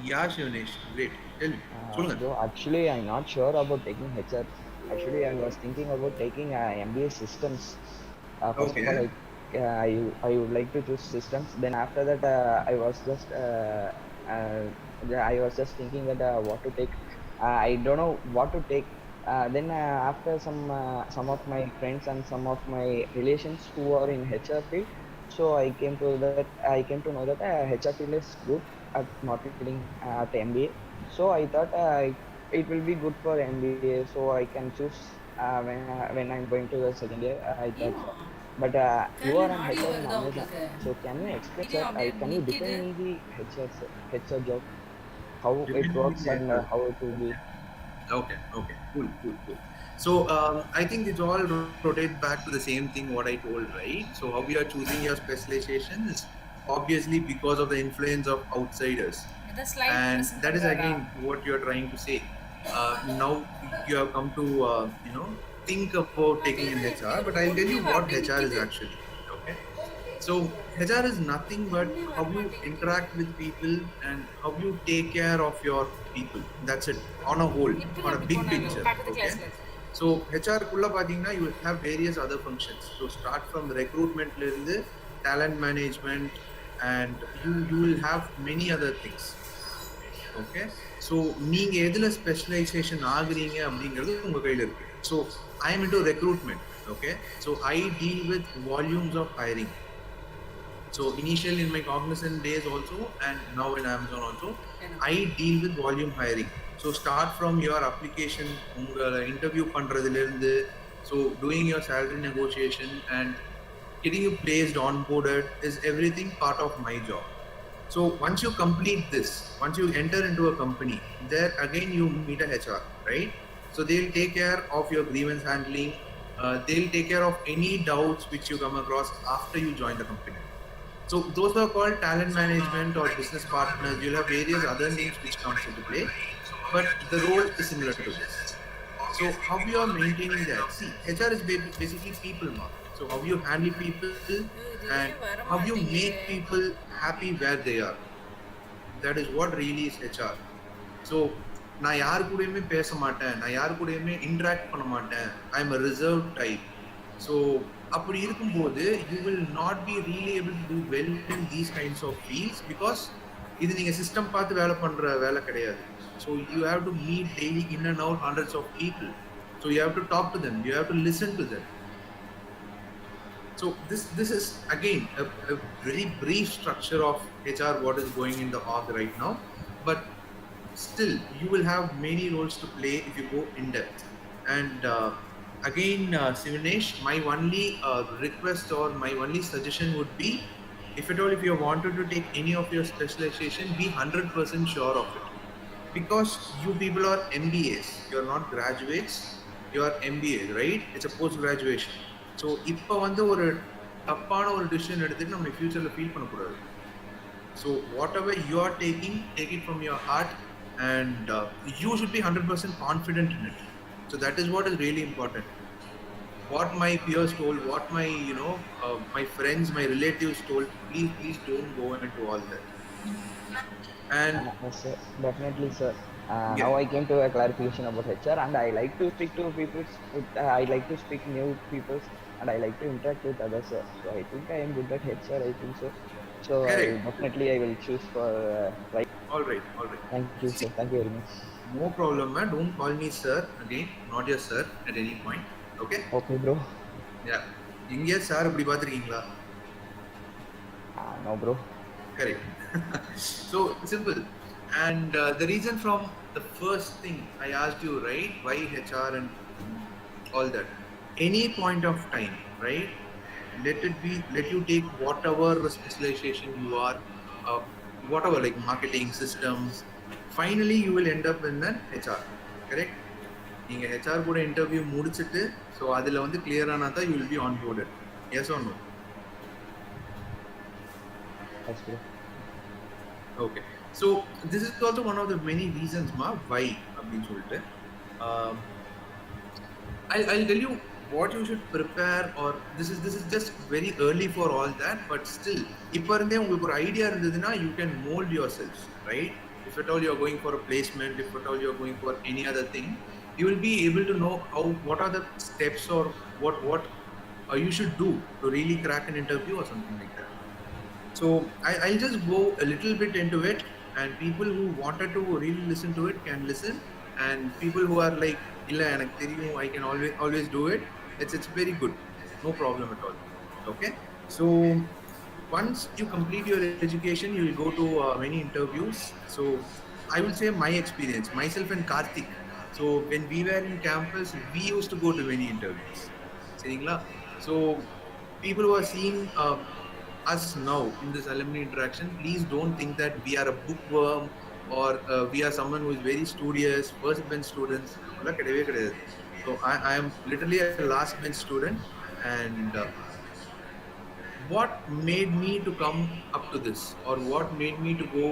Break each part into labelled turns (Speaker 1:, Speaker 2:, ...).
Speaker 1: Yeah, Shivanesh, great. Tell me. சொல்லுங்க.
Speaker 2: Bro, actually, I'm not sure about taking HR. Actually, I was thinking about taking MBA systems. First of all,
Speaker 1: Okay.
Speaker 2: I would like to choose systems. Then after that, uh, I was just thinking that what to take. I don't know what to take. Then after some of my friends and some of my relations who are in HR field, so I came to know that HR field is good at marketing at MBA. So I thought it will be good for MBA, so I can choose when I'm going to the second year. I thought so. But you are
Speaker 3: கேர்ளன்
Speaker 2: an
Speaker 3: audio
Speaker 2: HR in
Speaker 3: வருதா
Speaker 2: Amazon,
Speaker 3: உங்களுக்கு?
Speaker 2: so can you explain, sir?
Speaker 3: Video அப்படியே
Speaker 2: Can you define
Speaker 3: நிக்குது.
Speaker 2: me the HR job, how it works
Speaker 1: Definitely
Speaker 2: and
Speaker 1: HR.
Speaker 2: how it will be?
Speaker 1: Okay, okay, cool, cool, cool. So I think it all rotates back to the same thing what I told, right? So how you are choosing your specialization is obviously because of the influence of outsiders,
Speaker 3: இதை slide
Speaker 1: and
Speaker 3: present
Speaker 1: that is
Speaker 3: பண்றாரா?
Speaker 1: again what you are trying to say. Now you have come to think about taking an HR, but I'll tell
Speaker 3: ஒண்ணுமே
Speaker 1: you
Speaker 3: வர
Speaker 1: what
Speaker 3: அப்படியே
Speaker 1: HR is
Speaker 3: நிக்குது.
Speaker 1: actually. Okay, so HR is nothing but
Speaker 3: ஒண்ணுமே வர
Speaker 1: how you
Speaker 3: மாட்டேங்குது.
Speaker 1: interact with people and how you take care of your people. That's it on a whole,
Speaker 3: எப்படி
Speaker 1: on a
Speaker 3: அப்படி
Speaker 1: big
Speaker 3: போனாலும்
Speaker 1: picture.
Speaker 3: பக்கத்து
Speaker 1: Okay.
Speaker 3: கிளாஸ்ல.
Speaker 1: So HR குள்ள பாத்தீங்கன்னா you will have various other functions. So start from recruitment ல இருந்து talent management, and you will have many other things. Okay. So நீங்க எதுல ஸ்பெஷலைசேஷன் ஆகுறீங்க அப்படிங்கிறது உங்க கையில இருக்கு. So I am into recruitment. Okay. So I deal with volumes of hiring. So initially in my Cognizant days also, and now in Amazon also, I deal with volume hiring. So start from your application, உங்களை interview பண்றதுல இருந்து, so doing your salary negotiation and getting you placed onboarded is everything part of my job. So once you complete this, once you enter into a company, there again you meet a HR, right? So they'll take care of your grievance handling. They'll take care of any doubts which you come across after you join the company. So those are called talent management or business partners. You'll have various other names which comes into play, but the role is similar to this. So how you are maintaining that? See, HR is basically people, mark. So how you handle people
Speaker 3: இது
Speaker 1: and
Speaker 3: ஏன் வர
Speaker 1: how you
Speaker 3: மாட்டேங்குது?
Speaker 1: make people happy where they are. That is what really is HR. So நான் யாரு கூடயுமே பேச மாட்டேன், நான் யாரு கூடயுமே இன்டராக்ட் பண்ண மாட்டேன், I am reserve type. So அப்படி இருக்கும்போது you will not be really able to do well in these kinds of fields, because இது நீங்க சிஸ்டம் பார்த்து வேலை பண்ற வேலை கிடையாது. So you have to meet daily in and out hundreds of people. So you have to talk to them, you have to listen to them. So this is again a very brief structure of HR, what is going in the org right now, but still you will have many roles to play if you go in depth. And again, Sivanesh, my only request or my only suggestion would be, if at all, if you wanted to take any of your specialization, be 100% sure of it, because you people are MBAs, you're not graduates, you are MBAs, right? It's a post graduation. So இப்போ வந்து ஒரு தப்பான ஒரு decision எடுத்துட்டு நம்ம ஃபியூச்சரில் feel பண்ணக்கூடாது. So whatever you are taking, take it from your heart, and you should be 100% confident in it. So that is what is really important. What my peers told, what my my friends, my relatives told, please don't go into all that. And
Speaker 2: Yes, sir. Definitely, sir.
Speaker 1: yeah,
Speaker 2: Now I came to a clarification about HR, and I like to speak to people. I like to speak new people, and I like to interact with others, sir. So I think I am good at HR. I think so. So
Speaker 1: correct.
Speaker 2: I will choose for right.
Speaker 1: All right, all right.
Speaker 2: Thank you, sir.
Speaker 1: See,
Speaker 2: Thank you very much.
Speaker 1: no problem, man. Don't call me sir again. Not your sir at any point. Okay?
Speaker 2: Okay, bro.
Speaker 1: Yeah. எங்கேயா sir இப்படி பார்த்துருக்கீங்களா?
Speaker 2: No, bro.
Speaker 1: Correct. So simple. And the reason from the first thing I asked you, right? Why HR and all that. Any point of time, right? Let you take whatever specialization you are, uh, whatever, like marketing systems. Finally, you will end up in an HR. Correct? நீங்க HR கூட interview முடிச்சிட்டு, so அதில் வந்து clear ஆனால் தான் you will be onboarded. Yes or no?
Speaker 2: Yes, bro.
Speaker 1: Okay. So this is also one of the many reasons why அப்படின்னு சொல்லிட்டு I'll tell you what you should prepare, or this is just very early for all that, but still இப்போ இருந்தே உங்களுக்கு ஒரு idea இருந்ததுன்னா you can mold yourselves, right? if at all you're going for a placement, if at all you're going for any other thing, you will be able to know how, what are the steps, or what you should do to really crack an interview or something like that. So I'll just go a little bit into it, and people who wanted to really listen to it can listen, and people who are like, "Illa, enak theriyum, I can always do it." It's very good, no problem at all. Okay, so once you complete your education, you will go to many interviews. So I will say my experience, myself and Karthik. So when we were in campus, we used to go to many interviews. சரிங்களா? So people who are seeing us now in this alumni interaction, please don't think that we are a bookworm, or we are someone who is very studious, first bench students. அப்படிலாம் கிடையவே கிடையாது. So I am literally a last bench student, and what made me to come up to this, or what made me to go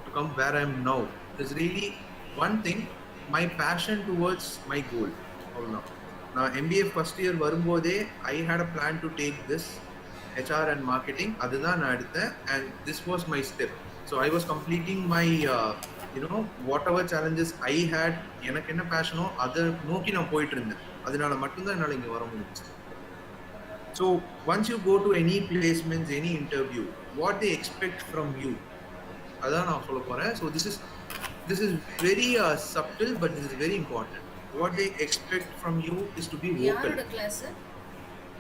Speaker 1: to come where I am now, is really one thing, my passion towards my goal. அவ்வளவுதான். நான் MBA first year வரும்போதே I had a plan to take this HR and marketing. அதுதான் நான் எடுத்தேன், and this was my step. So I was completing my whatever challenges I had, எனக்கு என்ன பேஷனோ அதை நோக்கி நான் போயிட்டு இருந்தேன். அதனால மட்டும்தான் என்னால் இங்கே வர முடிஞ்சுச்சு. So once you go to any placements, any interview, what they expect from you, அதான் நான் சொல்ல போறேன். So this is very subtle, but this is very important. What they expect from you is to be vocal.
Speaker 3: யாரோட class?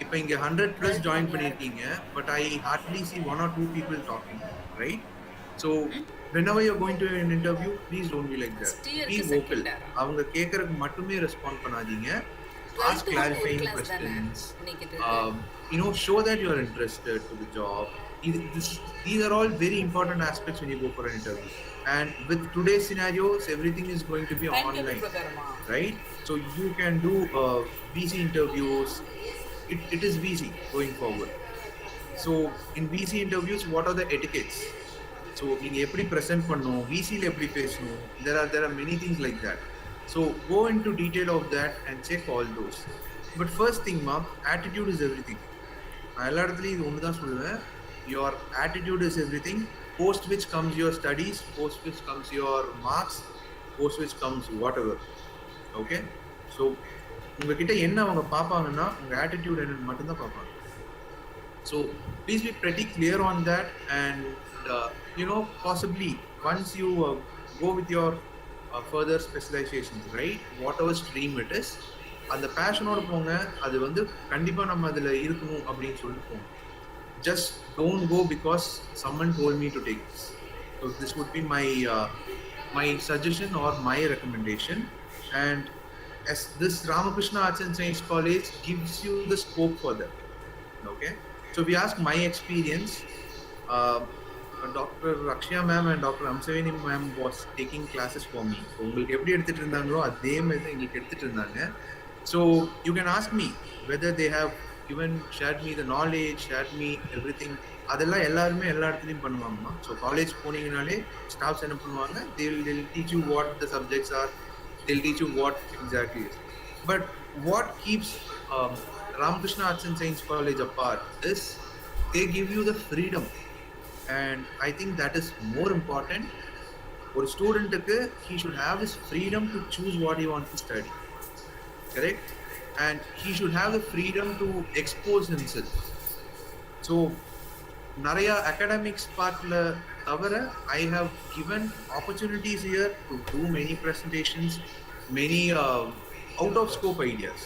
Speaker 1: இப்போ இங்க 100+ join பண்ணிருக்கீங்க, but I hardly see 1 or 2 people talking, right? So whenever you're going to an interview, please don't be like that. Be vocal. அவங்க கேக்குறதுக்கு மட்டுமே respond பண்ணாதீங்க. Ask clarifying questions. Show that you are interested to the job. These are all very important aspects when you go for an interview. And with today's scenarios, everything is going to be online, right? So you can do VC interviews. It is VC going forward. So in VC interviews, what are the etiquettes? So நீங்க எப்படி present பண்ணணும், VCல எப்படி பேசணும், there are many things like that. So go into detail of that and check all those. But first thing, attitude is everything. நான் எல்லா இடத்துலையும் இது ஒன்று தான் சொல்லுவேன். Your attitude is everything. Post which comes your studies, post which comes your marks, post which comes whatever. Okay? So உங்ககிட்ட என்ன அவங்க பார்ப்பாங்கன்னா உங்க attitude என்னன்னு மட்டும்தான் பார்ப்பாங்க. So please be pretty clear on that, and possibly once you go with your further specializations, right, whatever stream it is, அந்த பேஷனோட போங்க. அது வந்து கண்டிப்பா நம்ம அதுல இருக்கணும் அப்படின்னு சொல்லிட்டு போங்க. Just don't go because someone told me to take this. So this would be my suggestion or my recommendation. And as this Ramakrishna Arts and Science College gives you the scope for that. Okay, so we ask my experience. Dr. Rakshya ma'am and Dr. Amsavini ma'am was taking classes for me. So உங்களுக்கு எப்படி எடுத்துட்டு இருந்தாங்களோ அதே மாதிரி தான் எங்களுக்கு எடுத்துட்டு இருந்தாங்க. So you can ask me whether they have even shared me the knowledge, shared me everything. அதெல்லாம் எல்லாருமே எல்லா இடத்துலையும் பண்ணுவாங்கம்மா. ஸோ காலேஜ் போனீங்கனாலே ஸ்டாஃப்ஸ் என்ன பண்ணுவாங்க, they'll teach you what the subjects are, they'll teach you what exactly is. But what keeps Ramakrishna Arts and Science College apart is they give you the freedom, and I think that is more important. ஒரு ஸ்டூடெண்ட்டுக்கு he should have his freedom to choose what he wants to study, correct? And he should have the freedom to expose himself. So நிறைய academics partல தவிர I have given opportunities here to do many presentations, many out of scope ideas.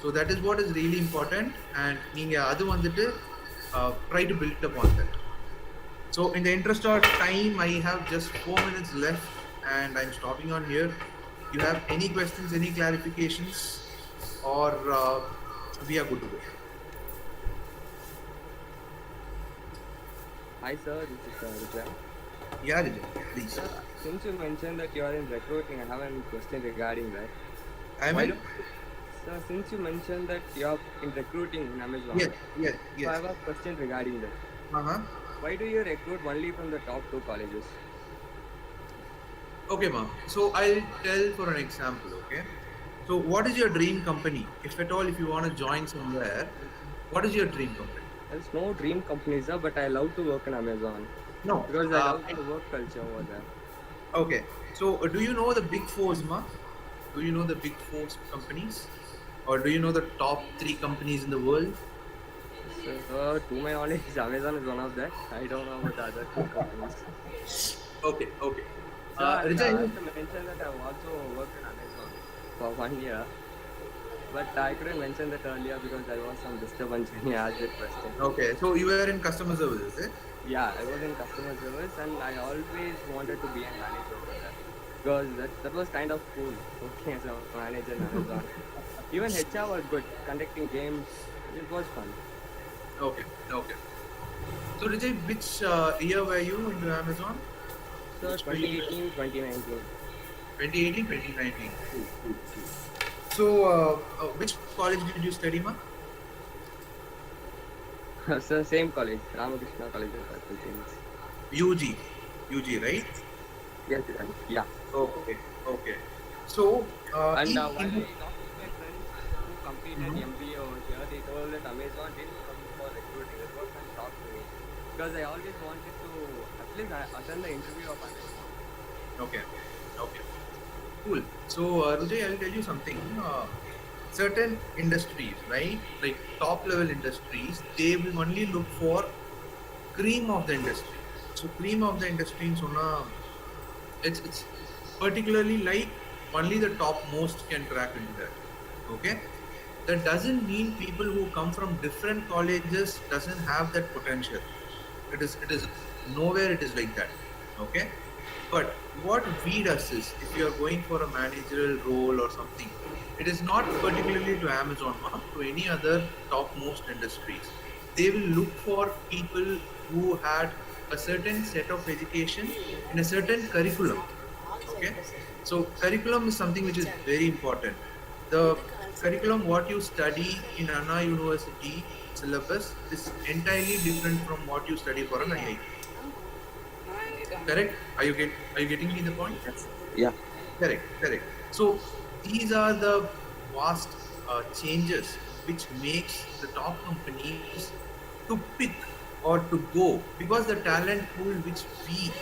Speaker 1: So that is what is really important, and நீங்க அது வந்துட்டு try to build upon that. So in the interest of time, I have just 4 minutes left, and I'm stopping on here. You have any questions, any clarifications, or we are good to go?
Speaker 4: Hi sir, this is Rijal.
Speaker 1: Yeah, Rijal, please.
Speaker 4: Sir, since you mentioned that you are in recruiting, I have a question regarding that. Sir, since you mentioned that you are in recruiting in Amazon,
Speaker 1: yes.
Speaker 4: So I have a question regarding that. Why do you recruit only from the top 2 colleges?
Speaker 1: Okay, ma'am. So I'll tell for an example, okay? So what is your dream company? If at all, if you want to join somewhere, what is your dream company?
Speaker 4: There's no dream company, sir, but I love to work in Amazon.
Speaker 1: No.
Speaker 4: because I love the work culture over there.
Speaker 1: Okay. So, do you know the big fours, ma? Do you know the big four companies, or do you know the top three companies in the world?
Speaker 4: So, to my knowledge, Amazon is one of that. I don't know about the other two companies.
Speaker 1: Okay. Okay.
Speaker 4: So, and I
Speaker 1: Rija,
Speaker 4: have to mention that I've also worked in Amazon for 1 year, but I couldn't mention that earlier because there was some disturbance when you asked that question.
Speaker 1: okay. So you were in customer services, eh?
Speaker 4: Yeah, I was in customer service, and I always wanted to be a manager over there because that was kind of cool working as a manager in Amazon. Even HR was good, conducting games. It was fun.
Speaker 1: Okay. Okay. So Rija, which year were you into Amazon?
Speaker 4: So
Speaker 1: Which field?
Speaker 4: 2018, 2019.
Speaker 1: 2018, 2019. Cool, cool, cool. So, which college did you study, ma?
Speaker 4: So same college, Ramakrishna College of Arts and Science.
Speaker 1: UG. UG, right?
Speaker 4: Yes, yeah.
Speaker 1: Okay. Okay. So,
Speaker 4: And while
Speaker 1: in
Speaker 4: talking to my friends who completed MBA over here, they told that Amazon didn't come for recruiting. It was a shock to me because I always wanted to at least attend the interview of Amazon.
Speaker 1: okay. Okay. Cool. So, Rujay, I'll tell you something. Certain industries, right? Like top level industries, they will only look for cream of the industry. So, cream of the industry in Sona, it's particularly like only the top most can crack into that. Okay. That doesn't mean people who come from different colleges doesn't have that potential. It is nowhere it is like that. Okay. But what we does is, if you are going for a managerial role or something, it is not particularly to Amazon, to any other topmost industries. They will look for people who had a certain set of education in a certain curriculum. Okay, so curriculum is something which is very important. The curriculum what you study in Anna University syllabus is entirely different from what you study for an IIT. Correct? Are you getting me the point?
Speaker 4: Yes. Yeah.
Speaker 1: Correct, correct. So these are the vast changes which makes the top companies to pick or to go, because the talent pool which we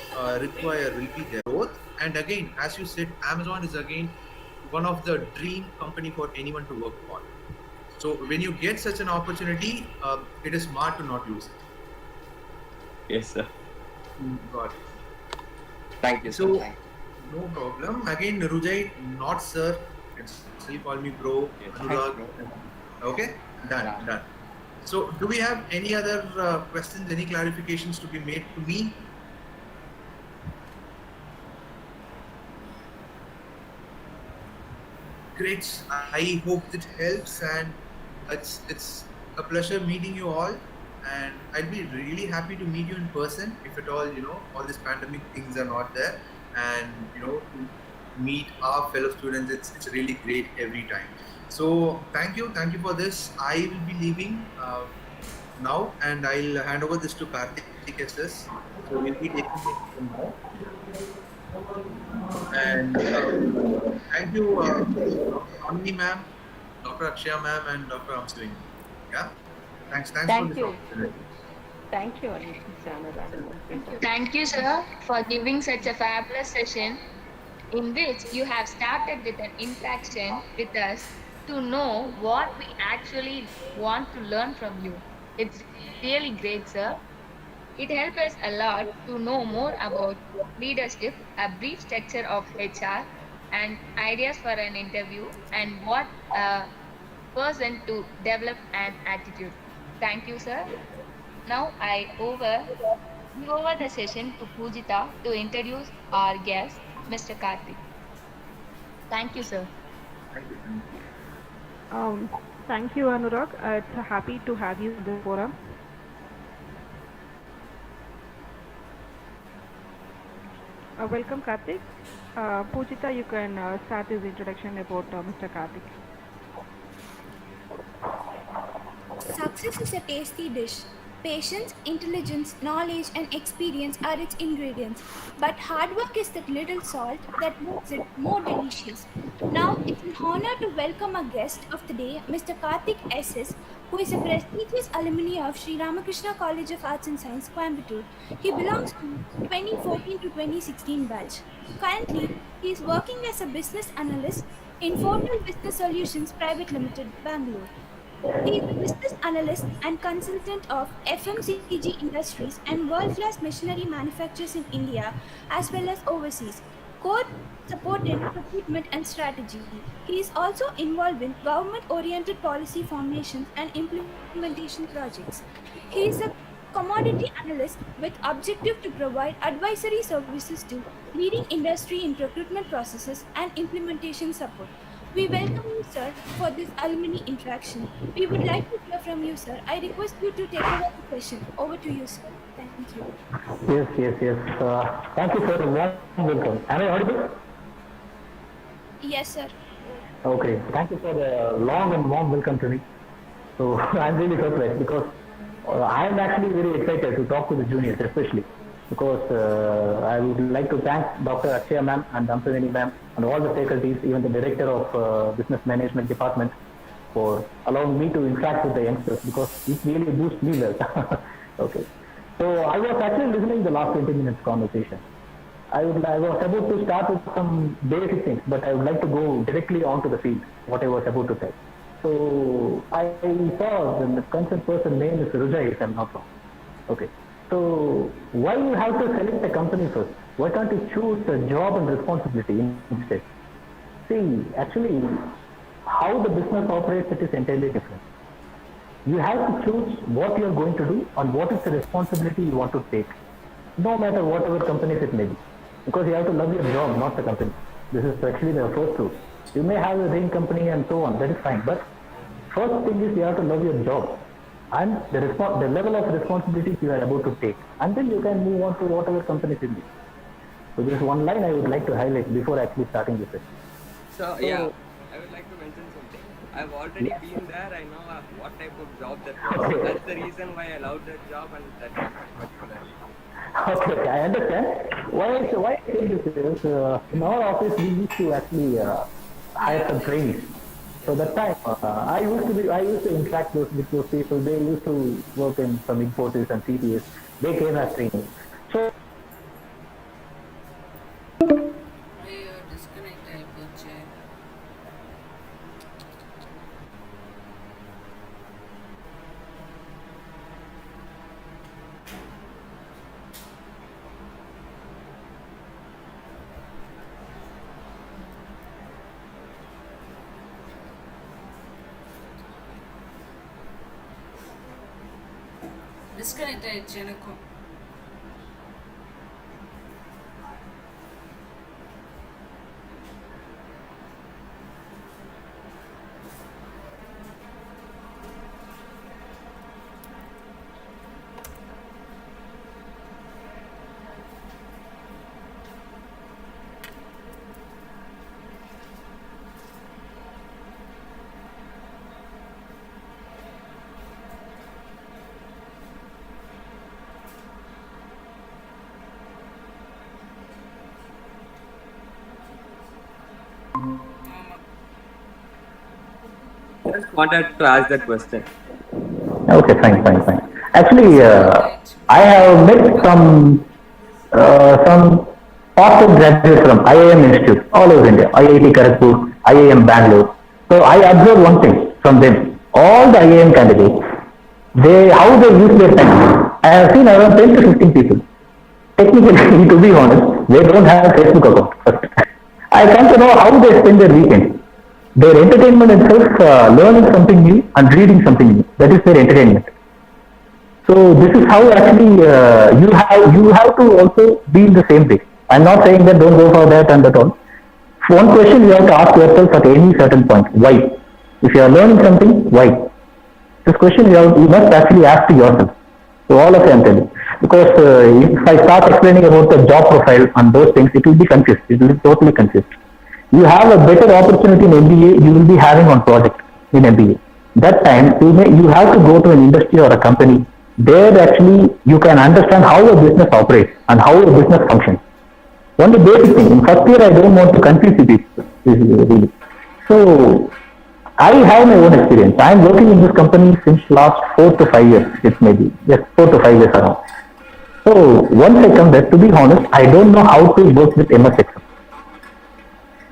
Speaker 1: require will be there. Growth, and again, as you said, Amazon is again one of the dream company for anyone to work on. So when you get such an opportunity, it is smart to not lose it.
Speaker 4: Yes, sir.
Speaker 1: Got it.
Speaker 4: Thank you, sir.
Speaker 1: So,
Speaker 4: Thank
Speaker 1: no problem. Again, Rujai, not sir. You can still call me bro,
Speaker 4: you.
Speaker 1: Anurag.
Speaker 4: Thanks, bro.
Speaker 1: Okay, done,
Speaker 2: Yeah.
Speaker 1: done. So, do we have any other questions, any clarifications to be made to me? Great. I hope it helps, and it's a pleasure meeting you all. And I'd be really happy to meet you in person if at all all these pandemic things are not there, and to meet our fellow students. It's really great every time. So thank you for this. I will be leaving now, and I'll hand over this to Karthik SS. So we'll be taking it from now. And thank you, Dr. Amni ma'am, Dr. Akshaya ma'am, and Dr. Amswini. Yeah. Thanks for
Speaker 3: Thank
Speaker 1: this
Speaker 3: you.
Speaker 1: opportunity.
Speaker 3: Thank you, Mr. Anurag.
Speaker 5: Thank you, sir, for giving such a fabulous session in which you have started with an interaction with us to know what we actually want to learn from you. It's really great, sir. It helped us a lot to know more about leadership, a brief structure of HR, and ideas for an interview, and what a person to develop an attitude. Thank you, sir. Now give over the session to Pujita to introduce our guest, Mr. Karthik. Thank you, sir.
Speaker 1: Thank you. Thank you.
Speaker 6: Thank you, Anurag. It's happy to have you in the forum. Welcome, Karthik. Pujita, you can start his introduction about Mr. Karthik.
Speaker 7: Success is a tasty dish Patience, intelligence, knowledge, and experience are its ingredients, but hard work is that little salt that makes it more delicious. Now, it's an honor to welcome our guest of the day, Mr. Karthik S.S., who is a prestigious alumni of Sri Ramakrishna College of Arts and Science, Coimbatore. He belongs to 2014 to 2016 batch. Currently, he is working as a business analyst in Fortal Business Solutions Private Limited, Bangalore. He is a business analyst and consultant of FMCG industries and world-class machinery manufacturers in India as well as overseas. Core support in recruitment and strategy. He is also involved in government-oriented policy formations and implementation projects. He is a commodity analyst with objective to provide advisory services to leading industry in recruitment processes and implementation support. We welcome you, sir, for this alumni interaction. We would like to hear from you, sir. I request you to take over the session. Over to you, sir. Thank you.
Speaker 8: Yes, yes, yes. Thank you for the warm welcome. Am I audible?
Speaker 7: Yes, sir.
Speaker 8: Okay. Thank you for the long and warm welcome to me. So I'm really surprised because I'm actually very excited to talk to the juniors, especially because I would like to thank Dr. Akshaya ma'am and Damsavini ma'am and all the faculties, even the director of business management department, for allowing me to interact with the youngsters because it really boosts me well. Okay. So I was actually listening to the last 20 minutes conversation. I was about to start with some basic things, but I would like to go directly onto the field, what I was about to say. So I saw the concerned person name is Ruja, if I'm not wrong. Okay. So why you have to select a company first? Why can't you choose a job and responsibility instead? See, actually, how the business operates, it is entirely different. You have to choose what you are going to do and what is the responsibility you want to take, no matter whatever companies it may be. Because you have to love your job, not the company. This is actually the first rule. You may have a same company and so on, that is fine. But first thing is you have to love your job and the level of responsibilities you are about to take. And then you can move on to whatever companies it may be. So this is one line I would like to highlight before actually starting this session.
Speaker 4: So yeah, I would like to mention something. I've already been there. I know what type of job that was. So that's the reason why I loved that job and that company particularly.
Speaker 8: Okay, I understand. Why I say this is in our office we used to actually hire some trainees. So that time I used to interact with those people. They used to work in some Infosys and CTS. They came as trainees. So
Speaker 9: disconnect ஆயிடுச்சு எனக்கும்.
Speaker 4: Just wanted to ask that question.
Speaker 8: okay, fine. Actually, I have met some awesome graduates from IIM Institute all over India, IIT Kharagpur, IIM Bangalore. So I observed one thing from them. All the IIM candidates, how they use their time. I have seen around 10 to 15 people. Technically, to be honest, they don't have a Facebook account. First, I come to know how they spend their weekend. Their entertainment itself, learning something new and reading something new. That is their entertainment. So this is how actually you have to also be in the same way. I'm not saying that don't go for that and that all. One question you have to ask yourself at any certain point: why? If you are learning something, why? This question you must actually ask to yourself. So all of you I'm telling. Because if I start explaining about the job profile and those things, it will be confused. It will be totally confused. You have a better opportunity in MBA you will be having on project in MBA. That time you have to go to an industry or a company There actually you can understand how a business operates and how a business functions. Only basic thing. In first year, I don't want to confuse you people. Really. So I have my own experience. I am working in this company since last 4 to 5 years. It may be yes, 4 to 5 years around. So once I come there, to be honest, I don't know how to work with MS Excel.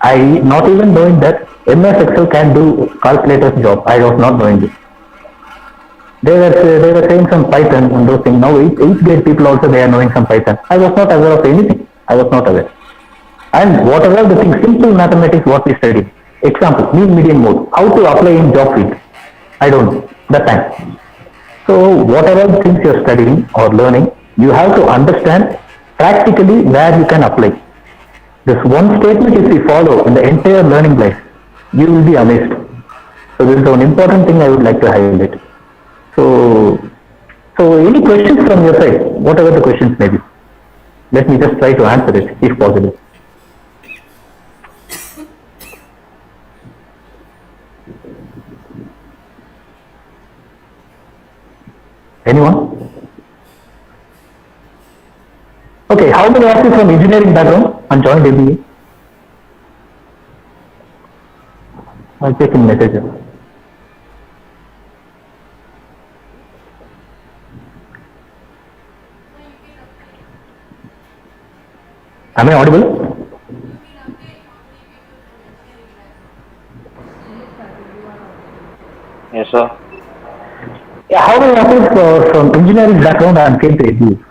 Speaker 8: I not even knowing that MS Excel can do calculator's job. I was not knowing this. They were saying some Python and those things. Now eighth grade people also they are knowing some Python. I was not aware of anything. I was not aware. And whatever the things, simple mathematics what we studied. Example, mean median mode. How to apply in job field. I don't know that time. So whatever things you are studying or learning, you have to understand practically where you can apply. This one statement if you follow in the entire learning life, you will be amazed. So this is an important thing I would like to highlight. So any questions from your side, whatever the questions may be. Let me just try to answer it if possible. Anyone? Okay, how many of you from engineering background and joined MBA? I'll check in messages. Am I audible?
Speaker 10: Yes, sir.
Speaker 8: Yeah, how many of you from engineering background and came to MBA?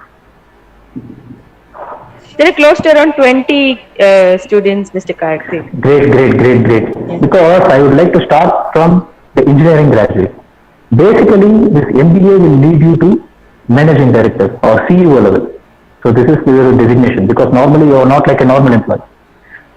Speaker 11: There are close to around 20 students, Mr. Karthik.
Speaker 8: Great. Because I would like to start from the engineering graduate. Basically, this MBA will lead you to managing director or CEO level. So this is your designation because normally you are not like a normal employee.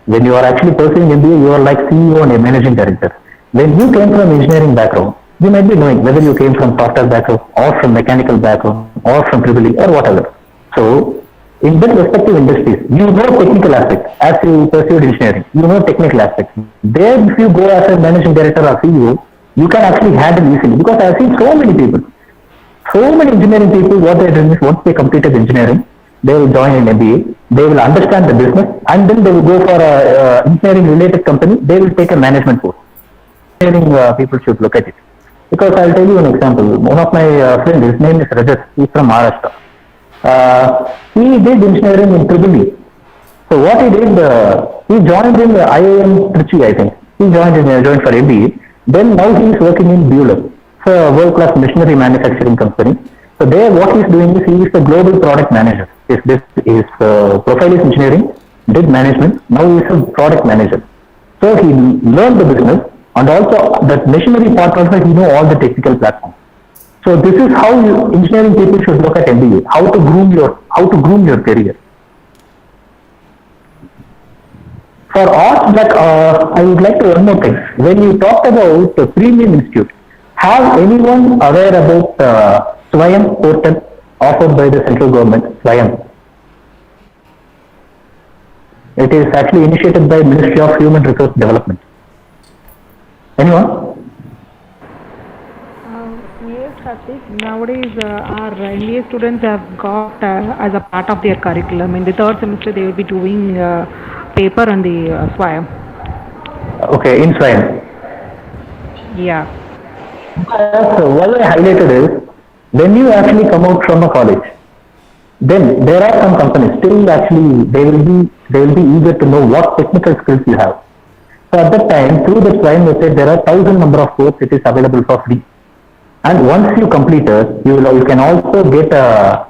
Speaker 8: When you are actually pursuing MBA, you are like CEO and a managing director. When you came from engineering background, you might be knowing whether you came from software background or from mechanical background or from EEE or whatever. So in that respective industries, you know technical aspects as you pursued engineering. You know technical aspects. There, if you go as a managing director or CEO, you can actually handle easily because I have seen so many people. So many engineering people, what they are doing is once they completed engineering, they will join an MBA, they will understand the business and then they will go for a engineering related company, they will take a management course. Engineering people should look at it. Because I'll tell you an example. One of my friends, his name is Rajat, he's from Maharashtra. He did engineering in EEE. So what he did, he joined in IIM Trichy, I think. He joined for MBA. Then now he is working in Bueller. It's a world-class machinery manufacturing company. So there what he is doing is he is the global product manager. His profile is engineering, did management, now he is a product manager. So he learned the business and also that machinery part also he know all the technical platforms. So this is how engineering people should look at MBA, how to groom your career. For arts, I would like to one more thing. When you talked about the premium institute, have anyone aware about Swayam portal offered by the central government, Swayam? It is actually initiated by Ministry of Human Resource Development. Anyone?
Speaker 6: Yes, Karthik. Nowadays, our MBA students have got as a part of their curriculum. In the third semester, they will be doing paper on the Swayam.
Speaker 8: Okay, in Swayam.
Speaker 6: Yeah.
Speaker 8: So what I highlighted is, when you actually come out from a college, then there are some companies still actually they will be eager to know what technical skills you have. So at that time, through the Swayam website, there are 1,000 number of courses. It is available for free. And once you complete it, you can also get a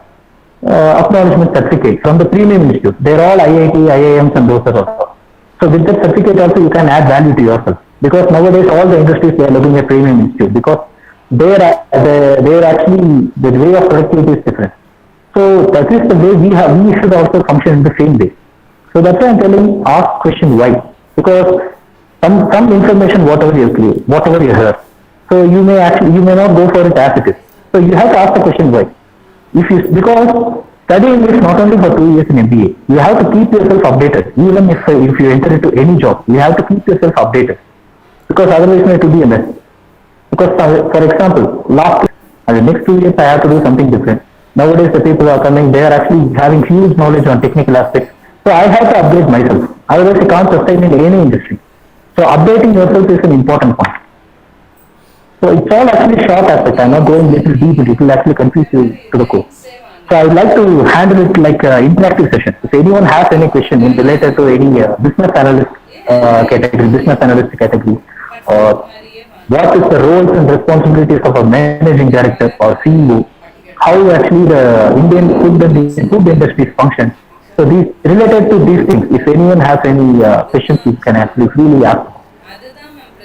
Speaker 8: acknowledgement certificate from the premium institute. They are all IIT, IIMs and those are also. So with that certificate also you can add value to yourself. Because nowadays all the industries they are looking at premium institute because they are actually the way of productivity is different. So that is the way we should also function in the same way. So that's why I'm telling ask question why. Because some information whatever you hear. So you may not go for it as it is. So you have to ask the question why. Because studying is not only for 2 years in MBA. You have to keep yourself updated. Even if you enter into any job, you have to keep yourself updated. Because otherwise it will be a mess. Because for example, And the next 2 years, I have to do something different. Nowadays, the people are coming, they are actually having huge knowledge on technical aspects. So I have to update myself. Otherwise, I can't sustain in any industry. So updating yourself is an important point. So it's all actually short aspect. I'm not going little deep, it will actually confuse you to the core. So I would like to handle it like an interactive session. If anyone has any question in related to any business analyst category, or what is the roles and responsibilities of a managing director or CEO, how actually the Indian food industry functions. So these related to these things, if anyone has any questions, you can actually freely ask.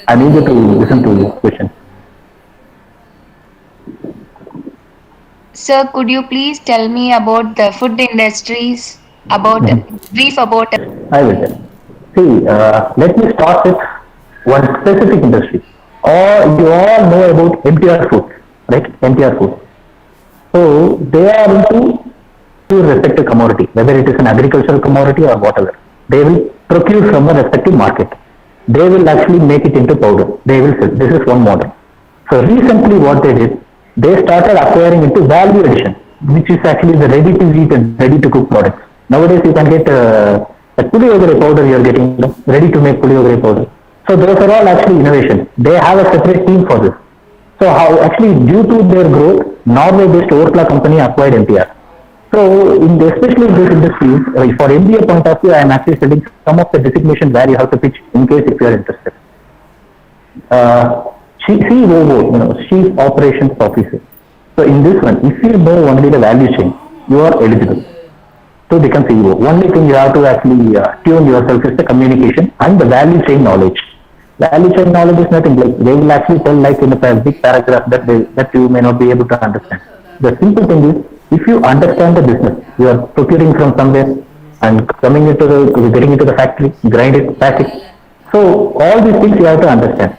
Speaker 8: I'm eager to listen to questions.
Speaker 5: Sir, could you please tell me about the food industries, brief about it?
Speaker 8: I will tell. See, let me start with one specific industry. Or you all know about MTR Foods, right? MTR Foods. So they are into to respective commodity, whether it is an agricultural commodity or whatever. They will procure from a respective market. They will actually make it into powder. They will sell. This is one model. So recently what they did, they started acquiring into value addition, which is actually the ready to eat and ready to cook products. Nowadays you can get a puliyogare powder, you are getting ready to make puliyogare powder. So those are all actually innovations. They have a separate team for this. So how actually due to their growth, Norway-based Orkla company acquired MTR. So especially in this industry, for MBA point of view, I am actually studying some of the designation where you have to pitch in case if you are interested. COO, Chief Operations Officer. So in this one, if you know only the value chain, you are eligible to become CEO. Only thing you have to actually tune yourself is the communication and the value chain knowledge. Value chain knowledge is nothing like they will actually tell like in a big paragraph that you may not be able to understand. The simple thing is, if you understand the business, you are procuring from somewhere and getting into the factory, grind it, pack it. So all these things you have to understand.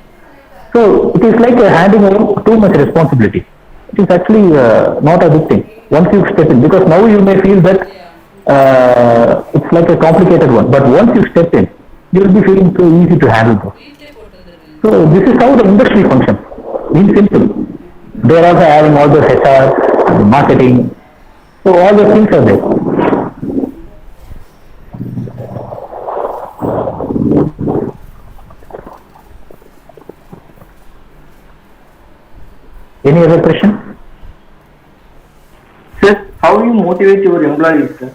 Speaker 8: So it is like handing over too much responsibility. It is actually not a good thing. Once you step in, because now you may feel that it's like a complicated one, but once you step in, you will be feeling so easy to handle. So this is how the industry functions. In simple, they are also having all the HR, the marketing, so all the things are there. Any other question?
Speaker 10: Sir, how do you motivate your employees, sir?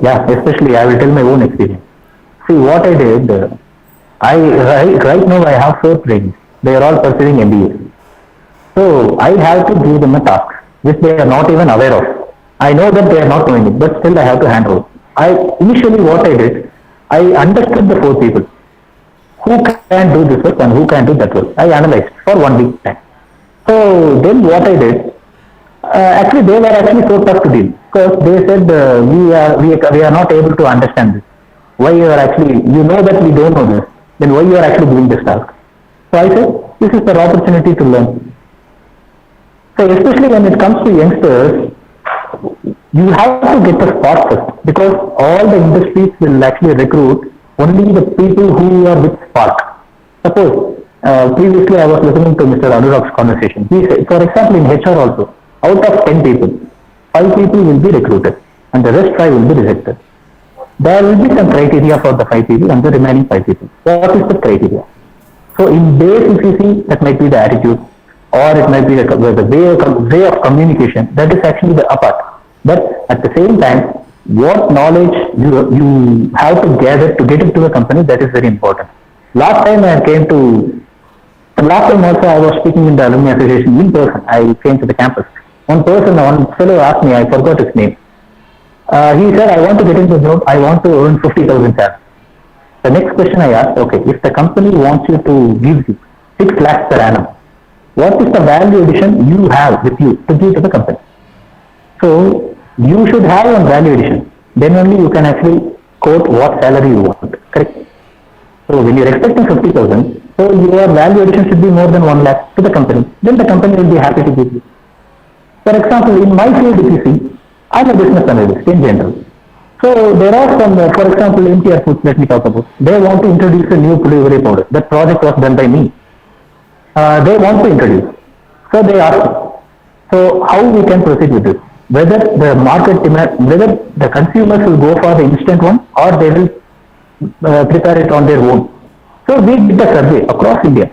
Speaker 8: Yeah, especially I will tell my own experience. See what I did, right now I have 4 trainees. They are all pursuing MBA. So I have to give them a task which they are not even aware of. I know that they are not doing it, but still I have to handle. Initially what I did, I understood the 4 people who can do this work and who can do that work. I analyzed for 1 week time. So then what I did, actually they were actually so tough to deal because they said we are not able to understand this. Why you are actually, you know that we don't know this, then why you are actually doing this task? So I said, this is the opportunity to learn. So especially when it comes to youngsters, you have to get the spot first because all the industries will actually recruit only the people who are with spark. Suppose previously I was listening to Mr. Anurag's conversation. He said, for example, in HR also, out of 10 people, 5 people will be recruited and the rest 5 will be rejected. There will be some criteria for the 5 people and the remaining 5 people. What is the criteria? So in base, if you see, that might be the attitude or it might be the way of communication. That is actually the apart. But at the same time, what knowledge you have to gather to get into the company, that is very important. Last time also I was speaking in the Alumni Association in person. I came to the campus. One fellow asked me, I forgot his name. He said, I want to get into the job, I want to earn 50,000 salary. The next question I asked, okay, if the company wants you to give you 6 lakhs per annum, what is the value addition you have with you to give to the company? So you should have one value addition. Then only you can actually quote what salary you want, correct? So when you're expecting 50,000, so your value addition should be more than 1 lakh to the company. Then the company will be happy to give you. For example, in my field, if you see, I'm a business analyst in general. So there are some, for example, MTR Foods, let me talk about. They want to introduce a new puliyogare powder. That project was done by me. They want to introduce. So they asked, So how we can proceed with this? Whether the market demand, whether the consumers will go for the instant one or they will prepare it on their own. So we did a survey across India.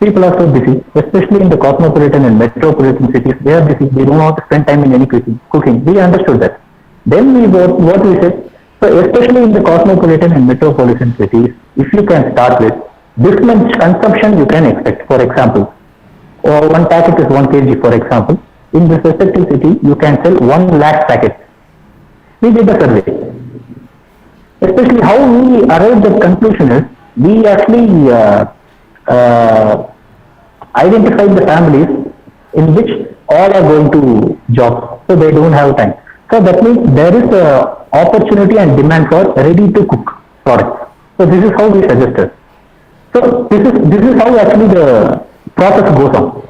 Speaker 8: People are so busy, especially in the cosmopolitan and metropolitan cities. They are busy. They don't want to spend time in any cooking. We understood that. Then what we said. So especially in the cosmopolitan and metropolitan cities, if you can start with this much consumption, you can expect. For example, or one packet is 1 kg. For example, in this respective city, you can sell 1 lakh packets. We did a survey. Especially how we arrived at conclusion is we actually identified the families in which all are going to job, so they don't have time. So that means there is a opportunity and demand for ready to cook products. So this is how we suggested. So this is how actually the process goes on.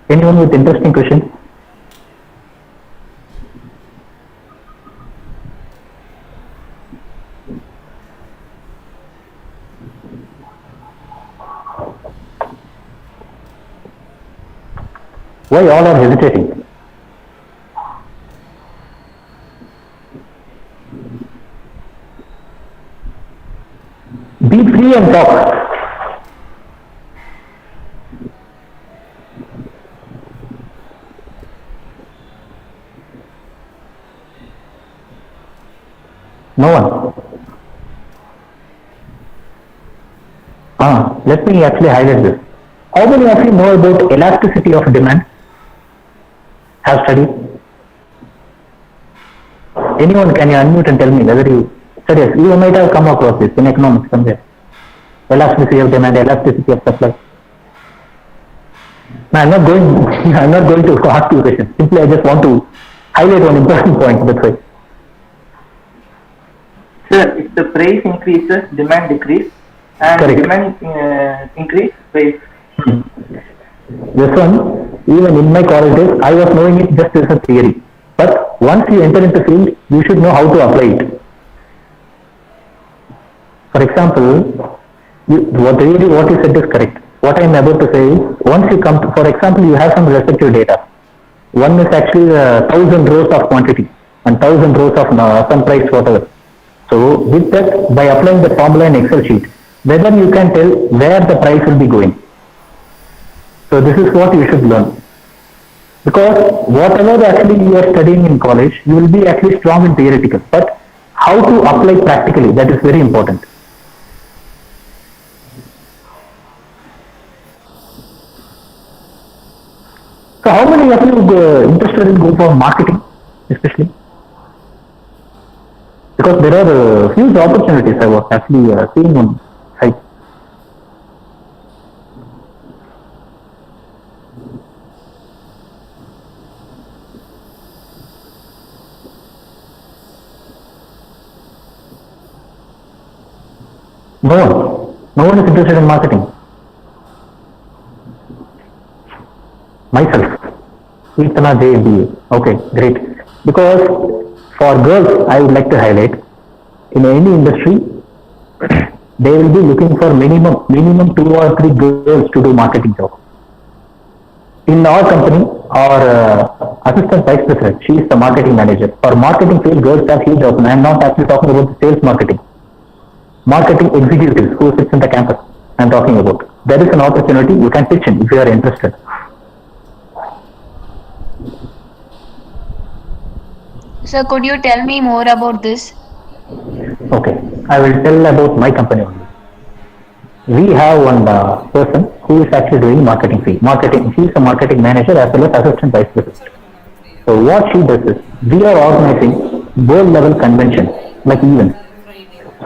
Speaker 8: Anyone with interesting question? Why all are hesitating? Be free and talk. No one. Let me actually highlight this. How many of you know about elasticity of demand? Have studied? Anyone, can you unmute and tell me whether you studied? You might have come across this in economics somewhere. Elasticity of demand, elasticity of supply. No, I'm not going to ask you a question. Simply, I just want to highlight one important point. That's why.
Speaker 10: Sir, if the price increases, demand decrease, and
Speaker 8: correct.
Speaker 10: Demand increase, price.
Speaker 8: This one, even in my college days, I was knowing it just as a theory. But once you enter into field, you should know how to apply it. For example, what you said is correct. What I am about to say is, once you come to, for example, you have some respective data. One is actually 1,000 rows of quantity and 1,000 rows of some price, whatever. So with that, by applying the formula in Excel sheet, whether you can tell where the price will be going. So this is what you should learn. Because whatever actually you are studying in college, you will be actually strong in theoretical. But how to apply practically, that is very important. So how many of you interested in go for marketing, especially? Because there are huge opportunities I was actually seeing on site. No one is interested in marketing. Myself, Itana JMBA. Okay, great. Because for girls, I would like to highlight, in any industry, they will be looking for minimum 2 or 3 girls to do marketing job. In our company, our assistant vice president, she is the marketing manager. For marketing field, girls have huge open. I am not actually talking about the sales marketing. Marketing executives who sits in the campus, I am talking about. There is an opportunity, you can pitch in if you are interested.
Speaker 5: Sir, could you tell me more about this?
Speaker 8: Okay, I will tell about my company only. We have one person who is actually doing marketing field. She is a marketing manager as well as assistant vice president. So what she does is, we are organizing world level conventions like events.